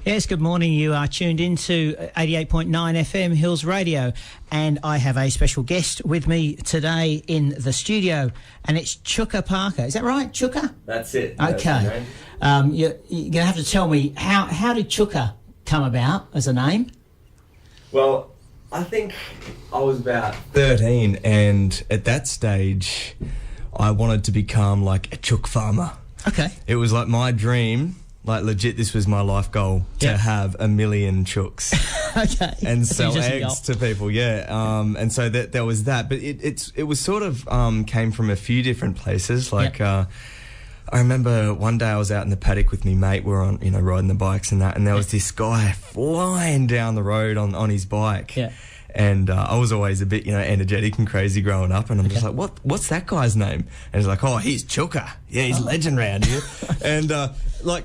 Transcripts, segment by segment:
Yes, good morning. You are tuned into 88.9 FM Hills Radio, and I have a special guest with me today in the studio, and it's Chooka Parker. Is that right, Chooka? That's it. Okay. You're going to have to tell me, how did Chooka come about as a name? Well, I think I was about 13, and at that stage, I wanted to become like a chook farmer. Okay. It was like my dream. Like, legit, this was my life goal, to have 1 million chooks. Okay. And sell eggs to people, and so there was that. But it was sort of came from a few different places. Like, I remember one day I was out in the paddock with me mate. We were on, riding the bikes and that. And there was this guy flying down the road on his bike. Yeah. And I was always a bit, energetic and crazy growing up. And I'm just like, what's that guy's name? And he's like, oh, he's Chooka. Yeah, he's legend round here. And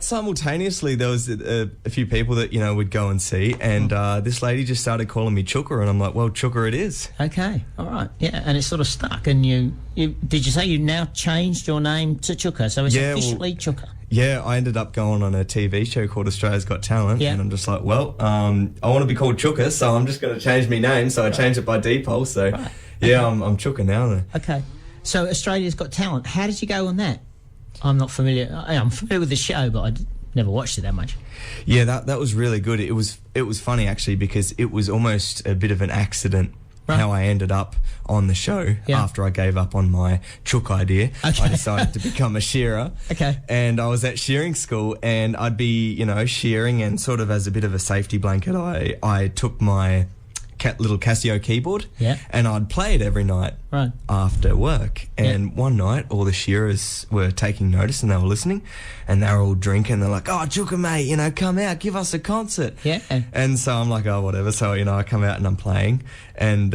simultaneously, there was a few people that, would go and see. And this lady just started calling me Chooka. And I'm like, well, Chooka it is. Okay. All right. Yeah. And it sort of stuck. And you did you say you now changed your name to Chooka? So it's officially Chooka. Yeah, I ended up going on a TV show called Australia's Got Talent, and I'm just like, well, I want to be called Chooka, so I'm just going to change my name. So I changed it by default. So I'm Chooka now. Though. Okay, so Australia's Got Talent. How did you go on that? I'm not familiar. I'm familiar with the show, but I never watched it that much. Yeah, that was really good. It was funny actually because it was almost a bit of an accident. Right. How I ended up on the show after I gave up on my chook idea. Okay. I decided to become a shearer. Okay. And I was at shearing school, and I'd be, shearing, and sort of as a bit of a safety blanket, I took my little Casio keyboard and I'd play it every night after work. And one night, all the shearers were taking notice and they were listening, and they were all drinking. They're like, oh, Chooka, mate, come out, give us a concert. Yeah. And so I'm like, oh, whatever. So, I come out and I'm playing. And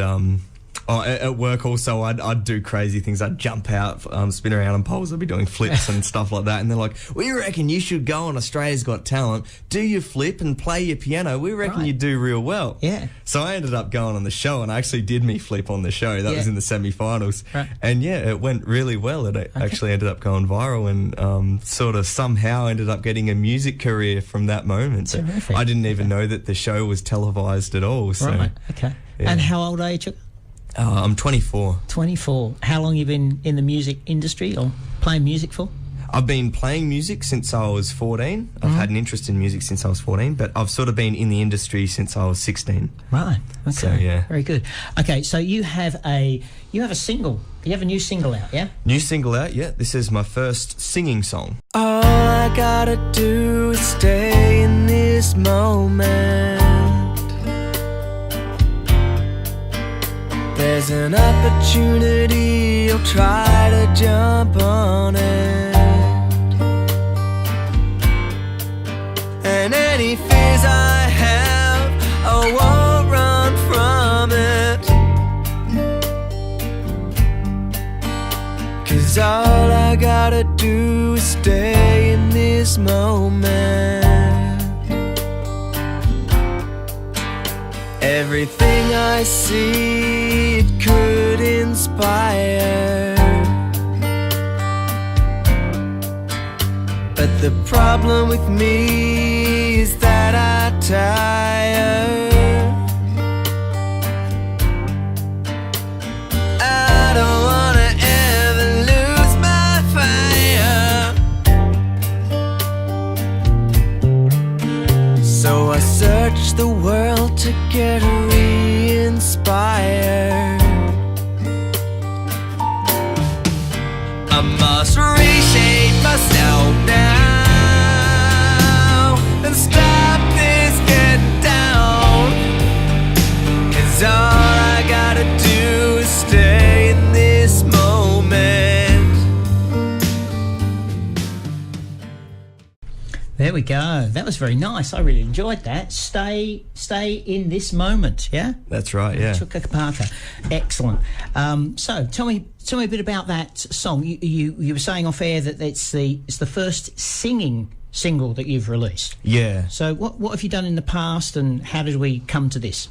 at work also, I'd do crazy things. I'd jump out, spin around on poles. I'd be doing flips and stuff like that. And they're like, we reckon you should go on Australia's Got Talent, do your flip and play your piano. We reckon you do real well. Yeah. So I ended up going on the show, and I actually did me flip on the show. That was in the semi-finals. Right. And it went really well. It actually ended up going viral, and sort of somehow ended up getting a music career from that moment. So I didn't even know that the show was televised at all. So, right. Okay. Yeah. And how old are you, Chooka? I'm 24. 24. How long have you been in the music industry or playing music for? I've been playing music since I was 14. I've had an interest in music since I was 14, but I've sort of been in the industry since I was 16. Right. Okay. So, yeah. Very good. Okay, so you have a single. You have a new single out, yeah? New single out, yeah. This is my first singing song. All I gotta do is stay in this moment. There's an opportunity, I'll try to jump on it. And any fears I have, I won't run from it. 'Cause all I gotta do is stay in this moment. Everything I see, it could inspire. But the problem with me is that I tire. I don't wanna ever lose my fire. So I search the world to get re-inspired. I must reshape myself now and stop this getting down. 'Cause all I gotta do is stay in this moment. There we go. That was very nice. I really enjoyed that. Stay in this moment. Yeah. That's right. Yeah. Chooka Parker. Excellent. So tell me a bit about that song. You were saying off air that it's the first singing single that you've released. Yeah. So what have you done in the past, and how did we come to this?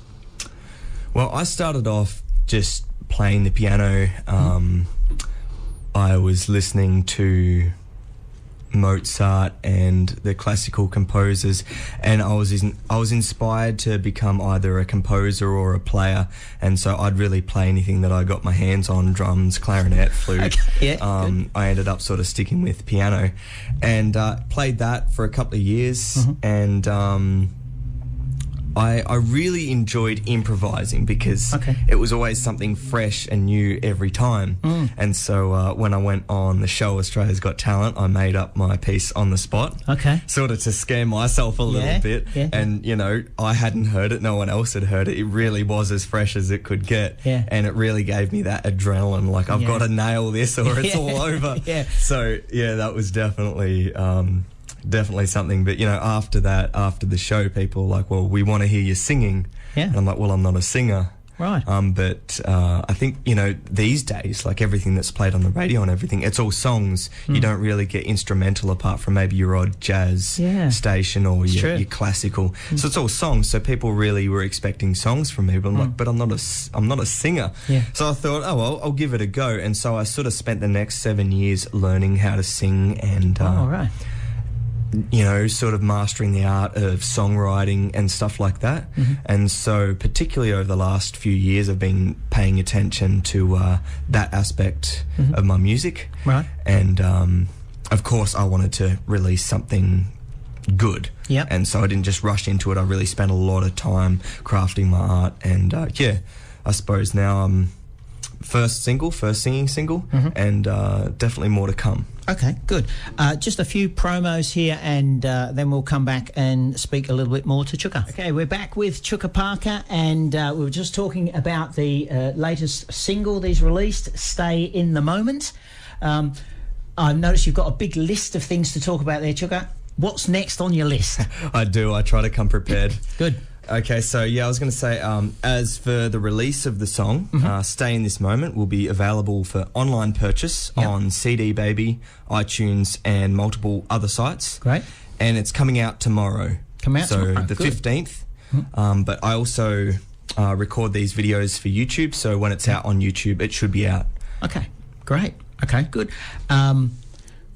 Well, I started off just playing the piano. I was listening to Mozart and the classical composers, and I was inspired to become either a composer or a player, and so I'd really play anything that I got my hands on: drums, clarinet, flute. Okay. Yeah, I ended up sort of sticking with piano, and played that for a couple of years, and I really enjoyed improvising because it was always something fresh and new every time. And so when I went on the show Australia's Got Talent, I made up my piece on the spot. Sort of to scare myself a little bit. Yeah. And, you know, I hadn't heard it. No one else had heard it. It really was as fresh as it could get. Yeah. And it really gave me that adrenaline, like I've got to nail this or it's all over. So, yeah, that was definitely something. But, you know, after the show, people were like, well, we want to hear you singing. And I'm like, well, I'm not a singer. Right. But I think, you know, these days, like everything that's played on the radio and everything, it's all songs. You don't really get instrumental apart from maybe your odd jazz station or your classical. So it's all songs. So people really were expecting songs from me. But I'm like, but I'm not a singer. So I thought, oh, well, I'll give it a go. And so I sort of spent the next 7 years learning how to sing and... you know, sort of mastering the art of songwriting and stuff like that. And so particularly over the last few years, I've been paying attention to that aspect of my music. Right. And, of course, I wanted to release something good. And so I didn't just rush into it. I really spent a lot of time crafting my art. And, I suppose now I'm first singing single, and definitely more to come. Okay, good. Just a few promos here, and then we'll come back and speak a little bit more to Chooka. Okay, we're back with Chooka Parker, and we were just talking about the latest single that he's released, Stay in the Moment. I noticed you've got a big list of things to talk about there, Chooka. What's next on your list? I do. I try to come prepared. Good. Okay, so I was going to say, as for the release of the song, Stay in This Moment will be available for online purchase on CD Baby, iTunes, and multiple other sites. Great. And it's coming out tomorrow. Tomorrow? The 15th. But I also record these videos for YouTube, so when it's out on YouTube, it should be out. Okay, great. Okay, good.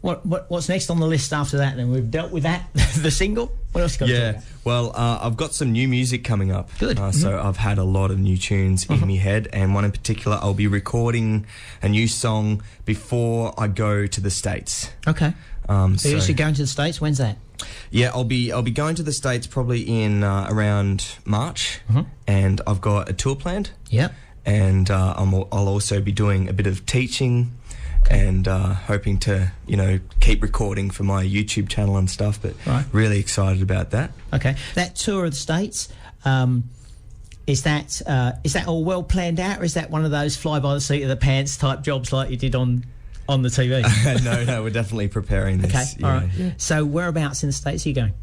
What's next on the list after that then? We've dealt with that, the single. What else you got to talk about? Well, I've got some new music coming up. Good. So I've had a lot of new tunes in my head, and one in particular, I'll be recording a new song before I go to the States. Okay. So you're actually going to the States? When's that? Yeah, I'll be going to the States probably in around March, and I've got a tour planned. Yep. And I'll also be doing a bit of teaching. And hoping to, you know, keep recording for my YouTube channel and stuff, but really excited about that. Okay. That tour of the States, is that all well planned out, or is that one of those fly by the seat of the pants type jobs like you did on the TV? No, we're definitely preparing this. Okay, all right. Yeah. So whereabouts in the States are you going?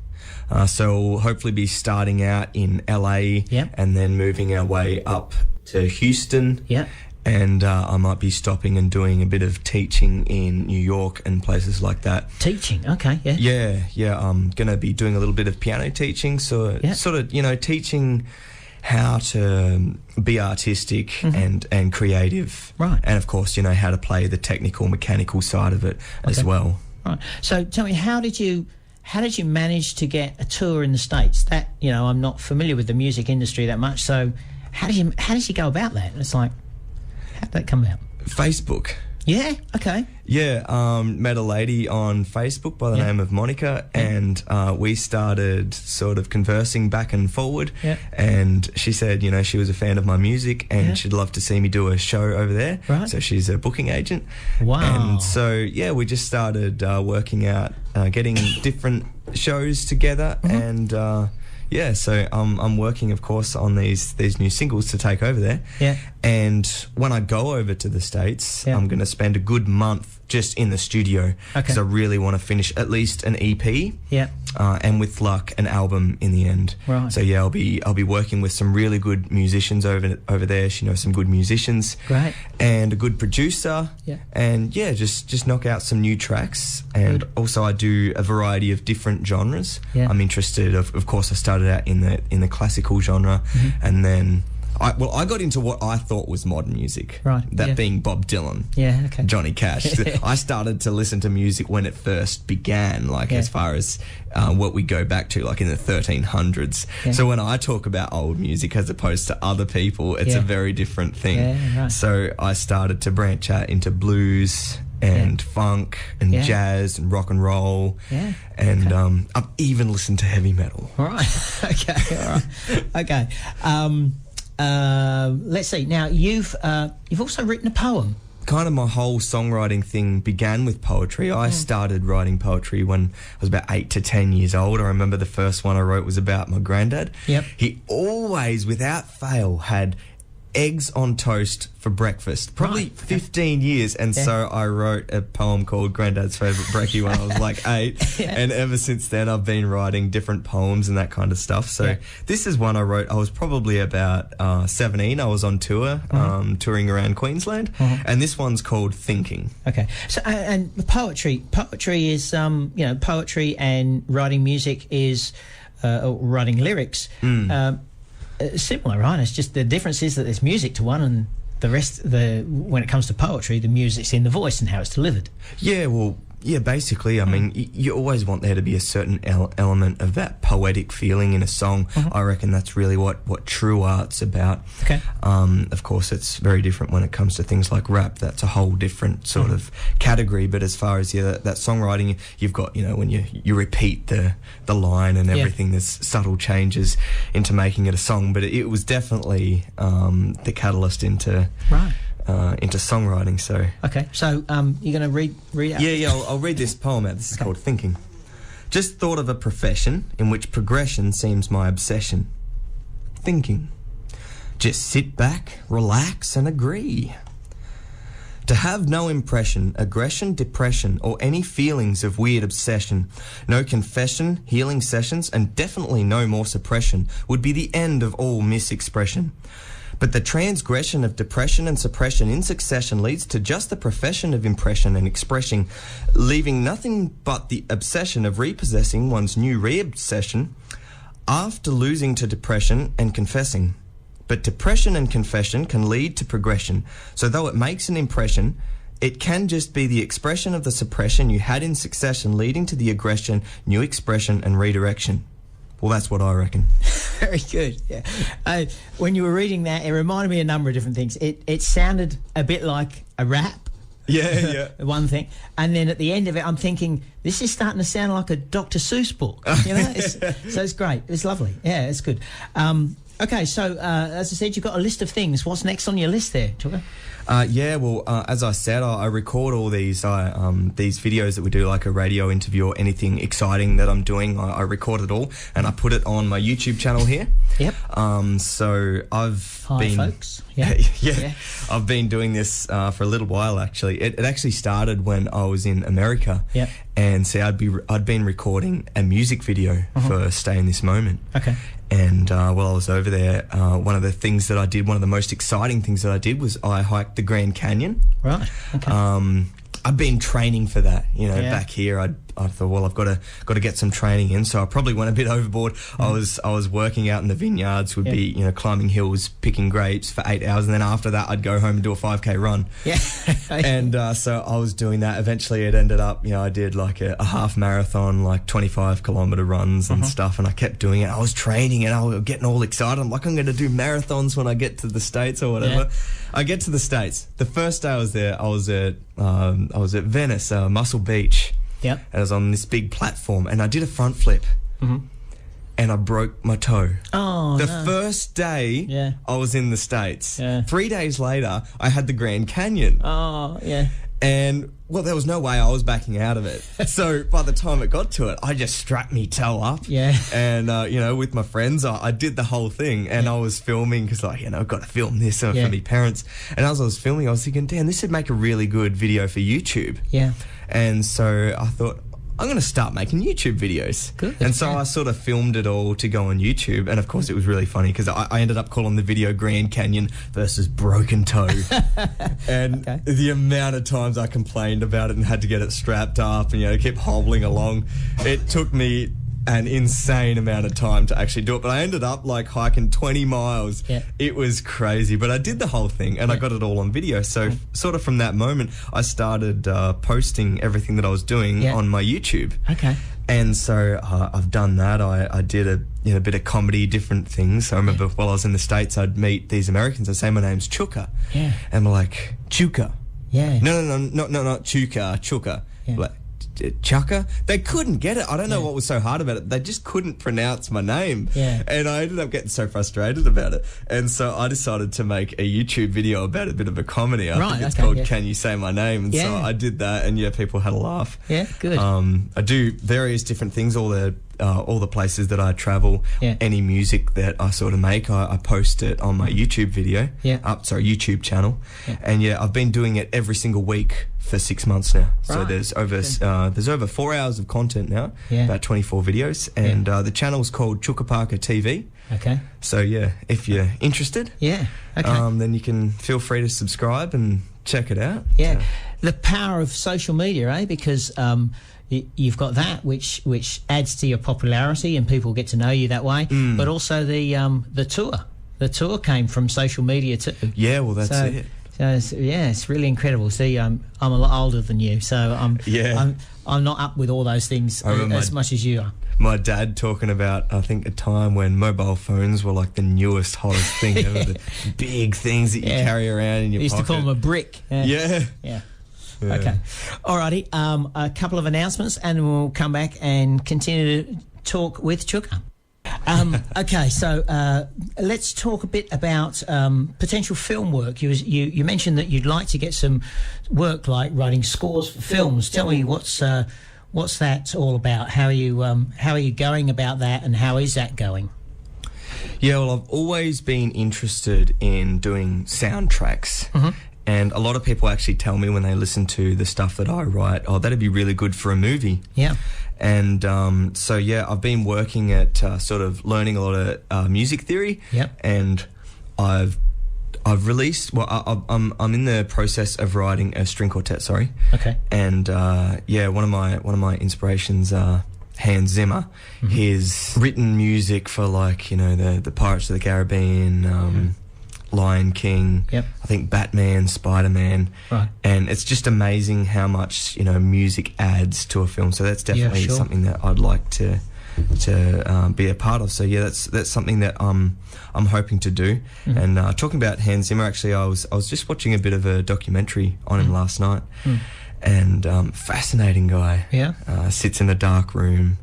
So we'll hopefully be starting out in LA and then moving our way up to Houston. Yeah. And I might be stopping and doing a bit of teaching in New York and places like that. Teaching, okay, Yeah, I'm going to be doing a little bit of piano teaching, so sort of, you know, teaching how to be artistic and creative. Right. And, of course, you know, how to play the technical, mechanical side of it as well. Right. So tell me, how did you manage to get a tour in the States? That, you know, I'm not familiar with the music industry that much, so how did you go about that? It's like... How'd that come out? Facebook. Yeah, okay. Yeah, met a lady on Facebook by the name of Monica, and we started sort of conversing back and forward, and she said, you know, she was a fan of my music and she'd love to see me do a show over there. Right. So she's a booking agent. Wow. And so, we just started working out, getting different shows together, and... so I'm working, of course, on these new singles to take over there. Yeah. And when I go over to the States, I'm going to spend a good month just in the studio because I really want to finish at least an EP. Yeah. And with luck, an album in the end. Right. So I'll be working with some really good musicians over there. She knows some good musicians. Great. And a good producer. Yeah. And just knock out some new tracks. And also I do a variety of different genres. Yeah. I'm interested. Of course, I started out in the classical genre, and then I got into what I thought was modern music. Right. That being Bob Dylan. Yeah, okay. Johnny Cash. I started to listen to music when it first began, as far as what we go back to, like in the 1300s. Yeah. So when I talk about old music as opposed to other people, it's a very different thing. Yeah, right. So I started to branch out into blues and funk and jazz and rock and roll. Yeah. And I've even listened to heavy metal. All right. Okay. All right. Okay. Let's see. Now you've also written a poem. Kind of my whole songwriting thing began with poetry. I started writing poetry when I was about 8 to 10 years old. I remember the first one I wrote was about my granddad. Yep. He always, without fail, had eggs on toast for breakfast, probably 15 years. And so I wrote a poem called Granddad's Favourite Brekkie when I was like 8. And ever since then, I've been writing different poems and that kind of stuff. So this is one I wrote. I was probably about 17. I was on tour, touring around Queensland. And this one's called Thinking. Okay. So, and poetry is, poetry and writing music is, writing lyrics. Similar, right? It's just the difference is that there's music to one, and the rest, when it comes to poetry, the music's in the voice and how it's delivered. Yeah, well, basically, I mean, you always want there to be a certain element of that poetic feeling in a song. I reckon that's really what true art's about. Okay. Of course, it's very different when it comes to things like rap. That's a whole different sort of category. But as far as that songwriting, you've got, when you repeat the line and everything, there's subtle changes into making it a song. But it was definitely the catalyst into songwriting. So you're going to read out? Yeah, I'll read this poem out. This is called Thinking. Just thought of a profession in which progression seems my obsession. Thinking. Just sit back, relax and agree. To have no impression, aggression, depression, or any feelings of weird obsession, no confession, healing sessions, and definitely no more suppression would be the end of all misexpression. But the transgression of depression and suppression in succession leads to just the profession of impression and expression, leaving nothing but the obsession of repossessing one's new re-obsession after losing to depression and confessing. But depression and confession can lead to progression, so though it makes an impression, it can just be the expression of the suppression you had in succession, leading to the aggression, new expression and redirection. Well, that's what I reckon. Very good. Yeah. When you were reading that, it reminded me of a number of different things. It sounded a bit like a rap. Yeah. One thing. And then at the end of it, I'm thinking, this is starting to sound like a Dr. Seuss book. So it's great. It's lovely. Yeah, it's good. Okay, so as I said, you've got a list of things. What's next on your list there, Chooka? As I said, I record all these videos that we do, like a radio interview or anything exciting that I'm doing. I record it all and I put it on my YouTube channel here. Yep. So Hi, folks. Yeah. I've been doing this for a little while, actually. It actually started when I was in America. Yep. And see, I'd been recording a music video for Stay in This Moment. Okay. And while I was over there, one of the things that I did, one of the most exciting things that I did was I hiked the Grand Canyon. Right. Okay. I've been training for that, back here. I thought, well, I've got to get some training in, so I probably went a bit overboard. I was working out in the vineyards, would be climbing hills, picking grapes for 8 hours, and then after that I'd go home and do a 5K run. Yeah. And so I was doing that. Eventually it ended up, I did like a half marathon, like 25-kilometer runs and stuff, and I kept doing it. I was training and I was getting all excited. I'm like, I'm going to do marathons when I get to the States or whatever. I get to the States. The first day I was there, I was at Venice, Muscle Beach. Yep. And I was on this big platform and I did a front flip and I broke my toe. Oh, The first day I was in the States. 3 days later, I had the Grand Canyon. Oh, yeah. And, well, there was no way I was backing out of it. So by the time it got to it, I just strapped me toe up. Yeah. And, with my friends, I did the whole thing. And I was filming because, I've got to film this for my parents. And as I was filming, I was thinking, damn, this would make a really good video for YouTube. Yeah. And so I thought, I'm going to start making YouTube videos. Good. And so I sort of filmed it all to go on YouTube. And, of course, it was really funny because I ended up calling the video Grand Canyon versus Broken Toe. And the amount of times I complained about it and had to get it strapped up and, keep hobbling along. It took me an insane amount of time to actually do it, but I ended up like hiking 20 miles. Yeah. It was crazy, but I did the whole thing and I got it all on video. So sort of from that moment, I started posting everything that I was doing on my YouTube. Okay. And so I've done that. I did a bit of comedy, different things. So I remember while I was in the States, I'd meet these Americans. I'd say, my name's Chooka. Yeah. And we're like, Chooka. Yeah. No, not Chooka, Chooka. Yeah. Like, Chooka? They couldn't get it. I don't know what was so hard about it. They just couldn't pronounce my name. Yeah. And I ended up getting so frustrated about it. And so I decided to make a YouTube video about it, a bit of a comedy. I think it's called Can You Say My Name? And so I did that, and people had a laugh. Yeah, good. I do various different things, all the places that I travel, any music that I sort of make, I post it on my YouTube video. YouTube channel. Yeah. And I've been doing it every single week for 6 months now. Right. So there's over 4 hours of content now, about 24 videos, and the channel's called Chooka Parker TV. Okay. So if you're interested, then you can feel free to subscribe and check it out. Yeah. The power of social media, eh? Because you've got that which adds to your popularity and people get to know you that way, but also the tour. The tour came from social media too. Yeah, well, that's it. So it's really incredible. See, I'm a lot older than you, so I'm not up with all those things as much as you are. My dad talking about, I think, a time when mobile phones were like the newest, hottest thing ever. The big things that you carry around in your pocket. Used to call them a brick. Yeah. Okay. Alrighty. A couple of announcements, and we'll come back and continue to talk with Chooka. Okay, so let's talk a bit about potential film work. You mentioned that you'd like to get some work, like writing scores for films. Tell me what's that all about? How are you going about that, and how is that going? Yeah, well, I've always been interested in doing soundtracks. And a lot of people actually tell me when they listen to the stuff that I write, oh, that'd be really good for a movie. Yeah. And I've been working at sort of learning a lot of music theory. Yep. And I've released. Well, I'm in the process of writing a string quartet. Sorry. Okay. And one of my inspirations. Hans Zimmer. He's written music for the Pirates of the Caribbean. Lion King, I think Batman, Spider-Man, right. And it's just amazing how much music adds to a film. So that's definitely something that I'd like to be a part of. So that's something that I'm hoping to do. And talking about Hans Zimmer, actually, I was just watching a bit of a documentary on him last night, and fascinating guy. Yeah, sits in a dark room,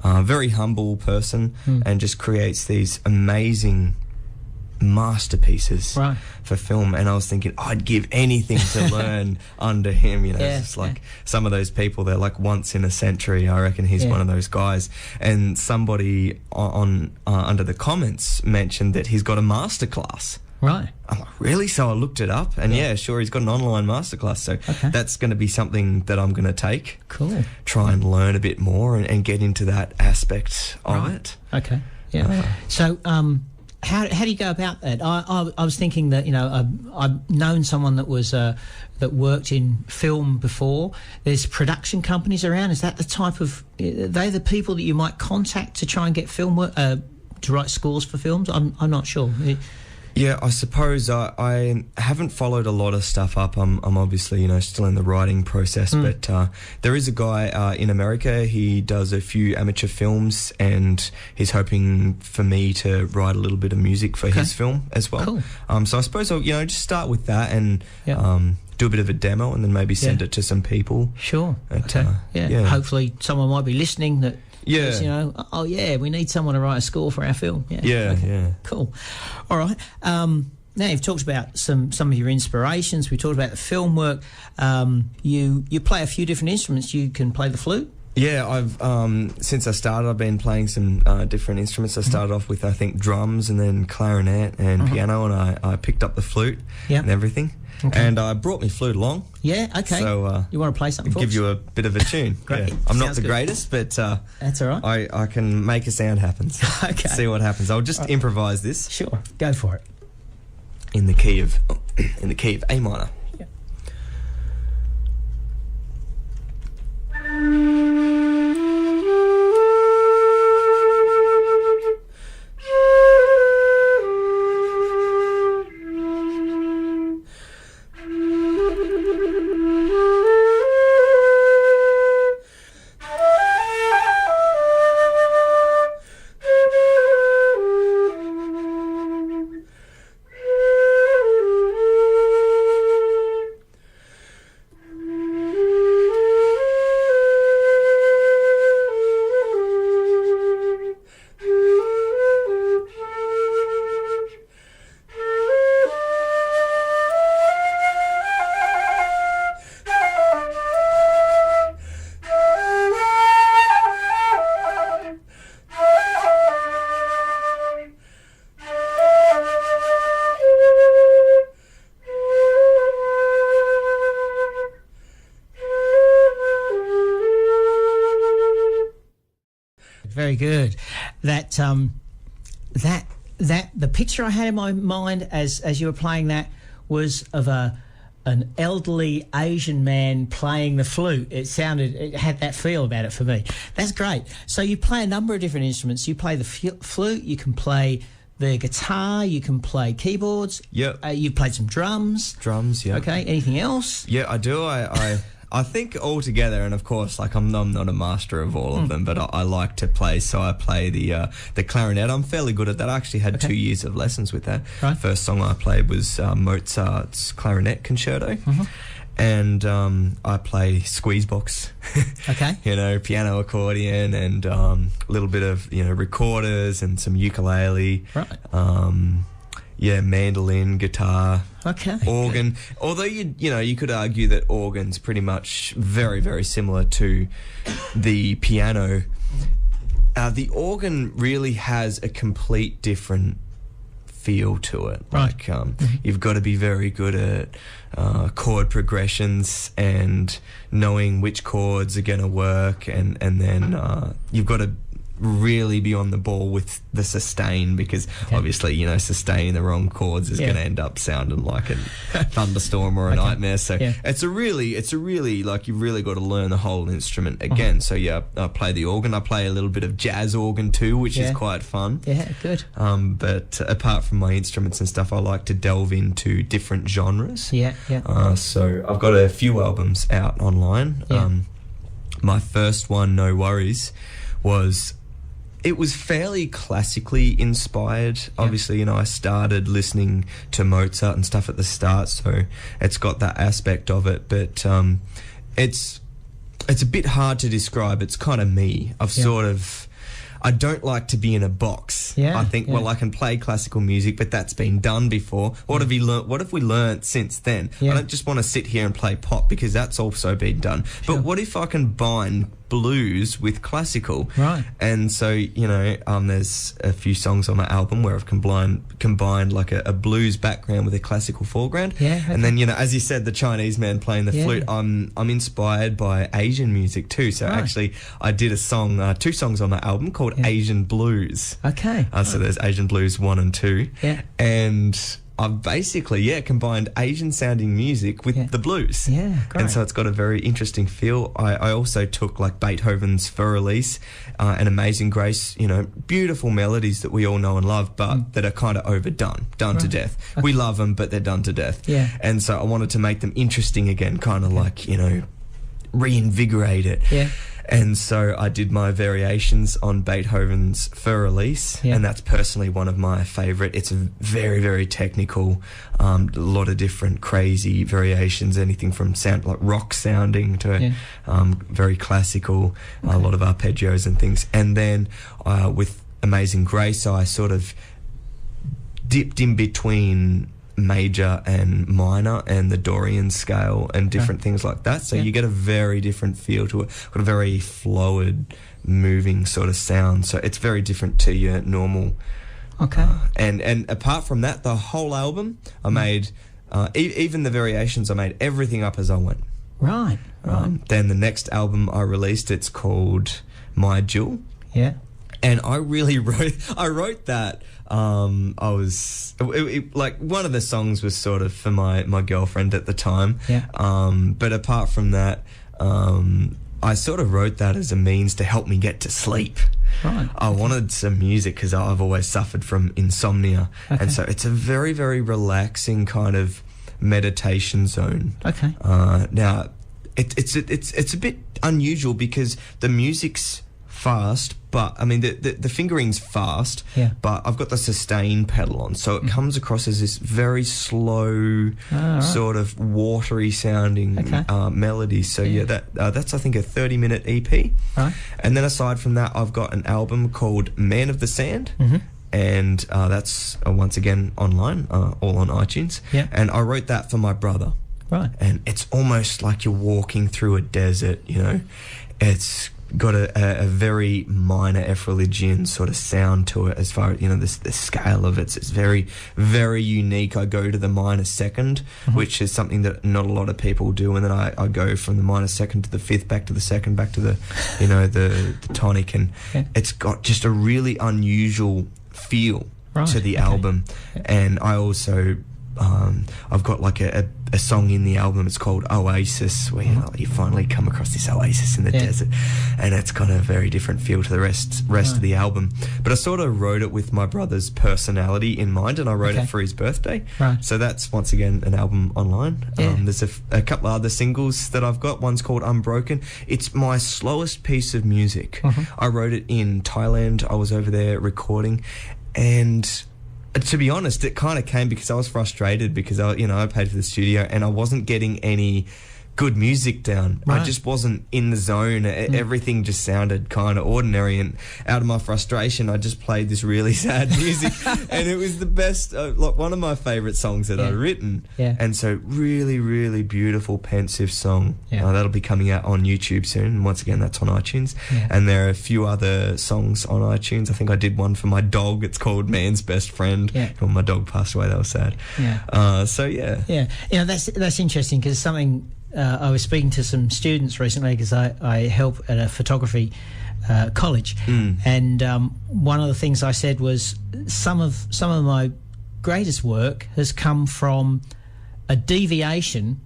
very humble person, and just creates these amazing masterpieces for film. And I was thinking I'd give anything to learn under him. It's like some of those people, they're like once in a century. I reckon he's one of those guys. And somebody on under the comments mentioned that he's got a masterclass. Right. I'm like, really? So I looked it up, and he's got an online masterclass. So that's going to be something that I'm going to take. Cool. Try and learn a bit more and get into that aspect of it. Okay. Yeah. So How do you go about that? I was thinking that I've known someone that was that worked in film before. There's production companies around. Is that the type of? Are they the people that you might contact to try and get film work to write scores for films? I'm not sure. Yeah, I suppose I haven't followed a lot of stuff up. I'm obviously still in the writing process, but there is a guy in America. He does a few amateur films, and he's hoping for me to write a little bit of music for his film as well. Cool. So I suppose I'll just start with that and do a bit of a demo, and then maybe send it to some people. Sure. Hopefully someone might be listening that. Yeah. We need someone to write a score for our film. Yeah. Cool. All right. Now you've talked about some of your inspirations. We talked about the film work. You play a few different instruments. You can play the flute. Yeah, I've since I started, I've been playing some different instruments. I started off with, I think, drums, and then clarinet and piano, and I picked up the flute and everything. Okay. And I brought my flute along. Yeah, okay. So you want to play something for us? Give you a bit of a tune. Great. Yeah. I'm not the greatest, but that's all right. I can make a sound happen. So okay. See what happens. I'll just improvise this. Sure. Go for it. In the key of A minor. Yeah. very good. That the picture I had in my mind as you were playing that was of an elderly Asian man playing the flute. It had that feel about it for me. That's great. So you play a number of different instruments. You play the flute, you can play the guitar, you can play keyboards. Yep. You've played some drums. Drums, yeah. Okay, anything else? Yeah, I do. I think all together, and of course, like I'm not a master of all of them, but I like to play. So I play the clarinet. I'm fairly good at that. I actually had 2 years of lessons with that. Right. First song I played was Mozart's Clarinet Concerto, and I play squeeze box. Okay. Piano, accordion, and a little bit of recorders and some ukulele. Right. Yeah, mandolin, guitar, organ. Good. Although you could argue that organ's pretty much very, very similar to the piano. The organ really has a complete different feel to it. Right. Like you've got to be very good at chord progressions and knowing which chords are going to work, and then you've got to really be on the ball with the sustain, because obviously sustaining the wrong chords is going to end up sounding like a thunderstorm or a nightmare. So it's a really like you've really got to learn the whole instrument again. So I play the organ. I play a little bit of jazz organ too, which is quite fun. Yeah, good. But apart from my instruments and stuff, I like to delve into different genres. So I've got a few albums out online. My first one, No Worries, it was fairly classically inspired. Obviously, I started listening to Mozart and stuff at the start, so it's got that aspect of it. But it's a bit hard to describe. It's kind of me. I don't like to be in a box. I think, well, I can play classical music, but that's been done before. What have we learnt since then? I don't just want to sit here and play pop, because that's also been done. But what if I can bind blues with classical? Right. And so, there's a few songs on my album where I've combined like a blues background with a classical foreground. And then, as you said, the Chinese man playing the flute, I'm inspired by Asian music too. So actually I did a song, 2 songs on my album called Asian Blues. Okay. So there's Asian Blues 1 and 2. And I've basically, combined Asian-sounding music with the blues. Yeah, great. And so it's got a very interesting feel. I also took, like, Beethoven's Fur Elise and Amazing Grace, beautiful melodies that we all know and love, but that are kind of overdone, done to death. Okay. We love them, but they're done to death. Yeah. And so I wanted to make them interesting again, kind of like, reinvigorate it. Yeah. And so I did my variations on Beethoven's Fur Elise, and that's personally one of my favourite. It's a very, very technical, a lot of different crazy variations, anything from sound like rock sounding to very classical, a lot of arpeggios and things. And then with Amazing Grace, I sort of dipped in between major and minor and the Dorian scale and different things like that, so you get a very different feel to it. Got a very flowed, moving sort of sound, so it's very different to your normal. And apart from that, the whole album I made, even the variations, I made everything up as I went. Right. Then the next album I released, it's called My Jewel. And I really wrote that. Like one of the songs was sort of for my girlfriend at the time. But apart from that, I sort of wrote that as a means to help me get to sleep. Right. I wanted some music because I've always suffered from insomnia. And so it's a very, very relaxing kind of meditation zone. Now, it's a bit unusual because the music's fast, but I mean the fingering's fast, but I've got the sustain pedal on, so it comes across as this very slow, sort of watery sounding melody. So that's I think a 30-minute EP. And then aside from that, I've got an album called Man of the Sand. And that's once again online, all on iTunes. And I wrote that for my brother. And it's almost like you're walking through a desert, It's got a very minor F religion sort of sound to it, as far as, you know, the scale of it's very, very unique. I go to the minor second, which is something that not a lot of people do, and then I go from the minor second to the fifth, back to the second, back to the, you know, the tonic, and it's got just a really unusual feel to the album. And I also I've got like a song in the album, it's called Oasis, where you finally come across this oasis in the desert, and it's got a very different feel to the rest of the album. But I sort of wrote it with my brother's personality in mind, and I wrote it for his birthday. So that's, once again, an album online. There's a couple of other singles that I've got. One's called Unbroken. It's my slowest piece of music. I wrote it in Thailand. I was over there recording, and to be honest, it kind of came because I was frustrated because I paid for the studio and I wasn't getting any good music down. I just wasn't in the zone. Everything just sounded kind of ordinary, and out of my frustration, I just played this really sad music, and it was the best, like one of my favourite songs that I'd written. And so, really, really beautiful, pensive song. That'll be coming out on YouTube soon. And once again, that's on iTunes. And there are a few other songs on iTunes. I think I did one for my dog. It's called Man's Best Friend. When my dog passed away, that was sad. That's interesting, because something. I was speaking to some students recently, because I help at a photography college, and one of the things I said was some of my greatest work has come from a deviation.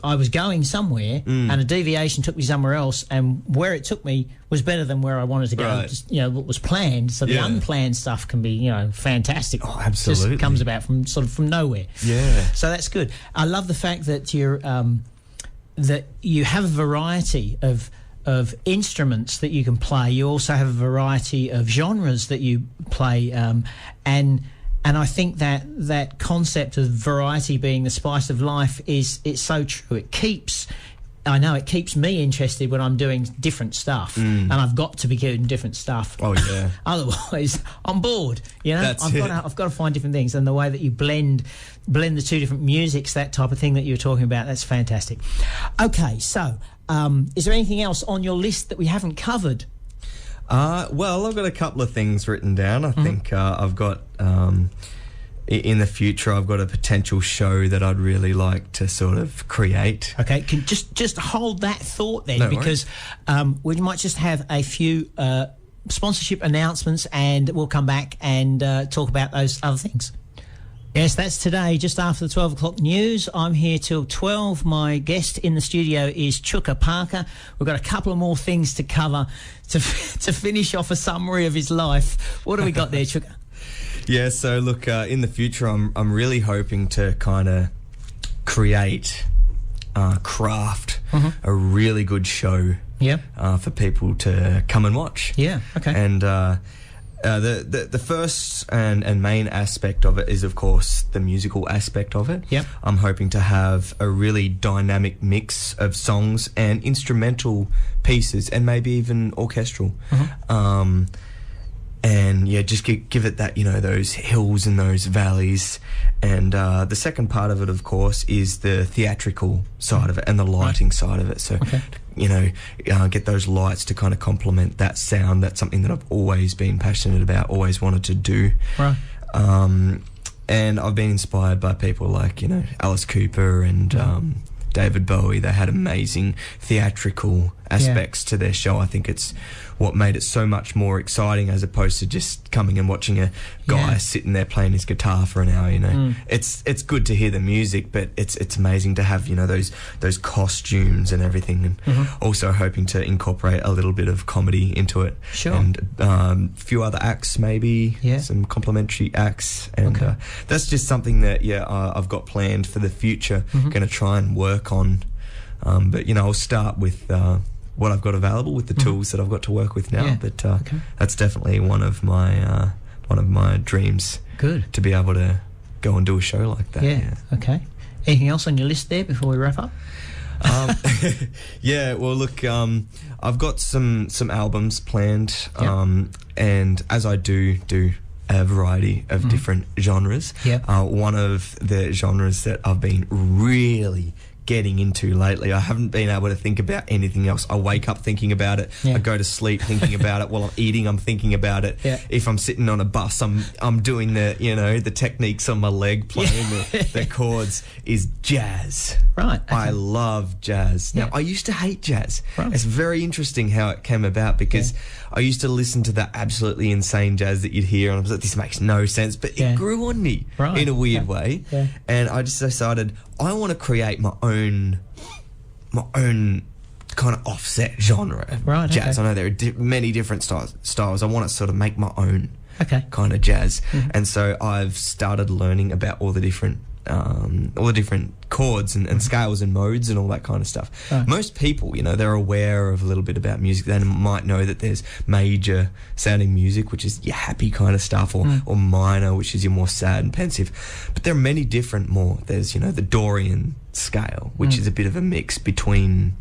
I was going somewhere, and a deviation took me somewhere else, and where it took me was better than where I wanted to go. Just, what was planned. So the unplanned stuff can be, fantastic. Oh, absolutely. Just comes about from nowhere. So that's good. I love the fact that you're. That you have a variety of instruments that you can play. You also have a variety of genres that you play, and I think that concept of variety being the spice of life it's so true. I know it keeps me interested when I'm doing different stuff, and I've got to be doing different stuff. Otherwise, I'm bored. I've got to find different things, and the way that you blend the two different musics, that type of thing that you were talking about, that's fantastic. Okay, so is there anything else on your list that we haven't covered? Well, I've got a couple of things written down. I think I've got. In the future, I've got a potential show that I'd really like to sort of create. Okay, can just hold that thought then, because we might just have a few sponsorship announcements, and we'll come back and talk about those other things. Yes, that's today, just after the 12 o'clock news. I'm here till 12. My guest in the studio is Chooka Parker. We've got a couple of more things to cover to finish off a summary of his life. What do we got there, Chooka? Yeah, so look, in the future, I'm really hoping to kind of craft a really good show for people to come and watch. And the first and main aspect of it is, of course, the musical aspect of it. I'm hoping to have a really dynamic mix of songs and instrumental pieces, and maybe even orchestral. And just give it that, those hills and those valleys. And the second part of it, of course, is the theatrical side of it and the lighting side of it. So, get those lights to kind of complement that sound. That's something that I've always been passionate about, always wanted to do. And I've been inspired by people like, Alice Cooper and David Bowie. They had amazing theatrical aspects to their show. I think it's what made it so much more exciting, as opposed to just coming and watching a guy sitting there playing his guitar for an hour. It's good to hear the music, but it's amazing to have those costumes and everything, and also hoping to incorporate a little bit of comedy into it. And a few other acts, maybe some complimentary acts, and that's just something that I've got planned for the future. Going to try and work on, but I'll start with what I've got available, with the tools that I've got to work with now. But that's definitely one of my dreams. Good. To be able to go and do a show like that. Okay. Anything else on your list there before we wrap up? Well, look, I've got some albums planned, and as I do a variety of different genres. One of the genres that I've been really getting into lately. I haven't been able to think about anything else. I wake up thinking about it. I go to sleep thinking about it. While I'm eating, I'm thinking about it. If I'm sitting on a bus, I'm doing the techniques on my leg, playing the chords. Is jazz. Right. Okay. I love jazz. Now, I used to hate jazz. Right. It's very interesting how it came about, because I used to listen to the absolutely insane jazz that you'd hear, and I was like, this makes no sense, but it grew on me in a weird way. And I just decided I want to create my own kind of offset genre of jazz. I know there are many different styles. I want to sort of make my own kind of jazz. And so I've started learning about all the different chords and scales and modes and all that kind of stuff. Most people, they're aware of a little bit about music. They might know that there's major sounding music, which is your happy kind of stuff, or minor, which is your more sad and pensive. But there are many different more. There's, the Dorian scale, which is a bit of a mix between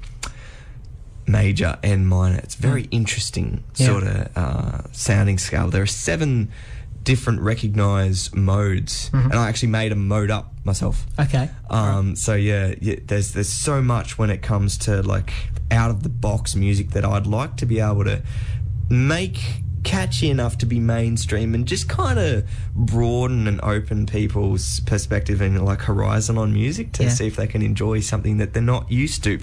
major and minor. It's very interesting sort of sounding scale. There are 7 different recognised modes, and I actually made a mode up myself. So there's so much when it comes to like out of the box music that I'd like to be able to make catchy enough to be mainstream, and just kind of broaden and open people's perspective and like horizon on music to see if they can enjoy something that they're not used to,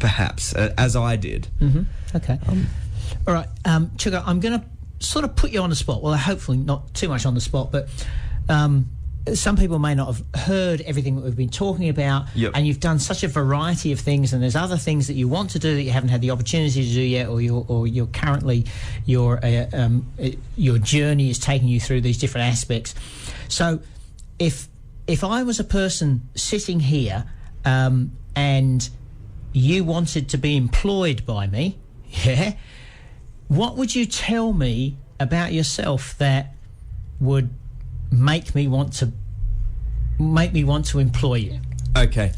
perhaps as I did. All right, Chooka, I'm going to sort of put you on the spot. Well, hopefully not too much on the spot, but some people may not have heard everything that we've been talking about, and you've done such a variety of things, and there's other things that you want to do that you haven't had the opportunity to do yet, or you're currently your journey is taking you through these different aspects. So if I was a person sitting here and you wanted to be employed by me, what would you tell me about yourself that would make me want to employ you? Okay.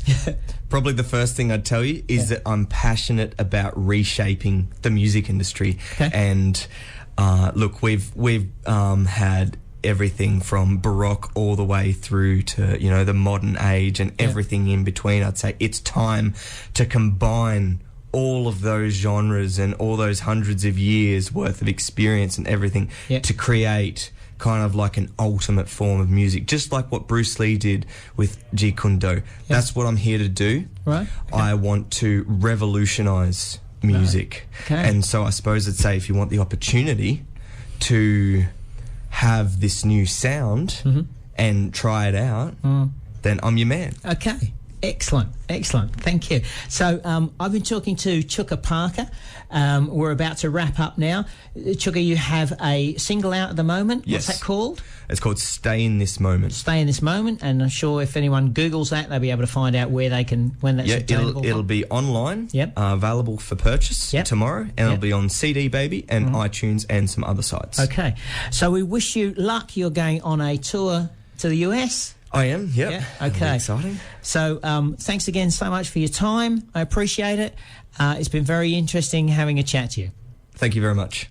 Probably the first thing I'd tell you is that I'm passionate about reshaping the music industry. And look, we've had everything from Baroque all the way through to the modern age and everything in between. I'd say it's time to combine all of those genres and all those hundreds of years worth of experience and everything to create kind of like an ultimate form of music, just like what Bruce Lee did with Jeet Kune Do. That's what I'm here to do. I want to revolutionise music. And so I suppose I'd say, if you want the opportunity to have this new sound and try it out, then I'm your man. Excellent. Thank you. So I've been talking to Chooka Parker. We're about to wrap up now. Chooka, you have a single out at the moment. What's that called? It's called Stay in This Moment. Stay in This Moment, and I'm sure if anyone Googles that, they'll be able to find out where they can, when that's available. It'll be online, available for purchase tomorrow, and it'll be on CD Baby and iTunes and some other sites. So we wish you luck. You're going on a tour to the US. I am, exciting. So thanks again so much for your time. I appreciate it. It's been very interesting having a chat to you. Thank you very much.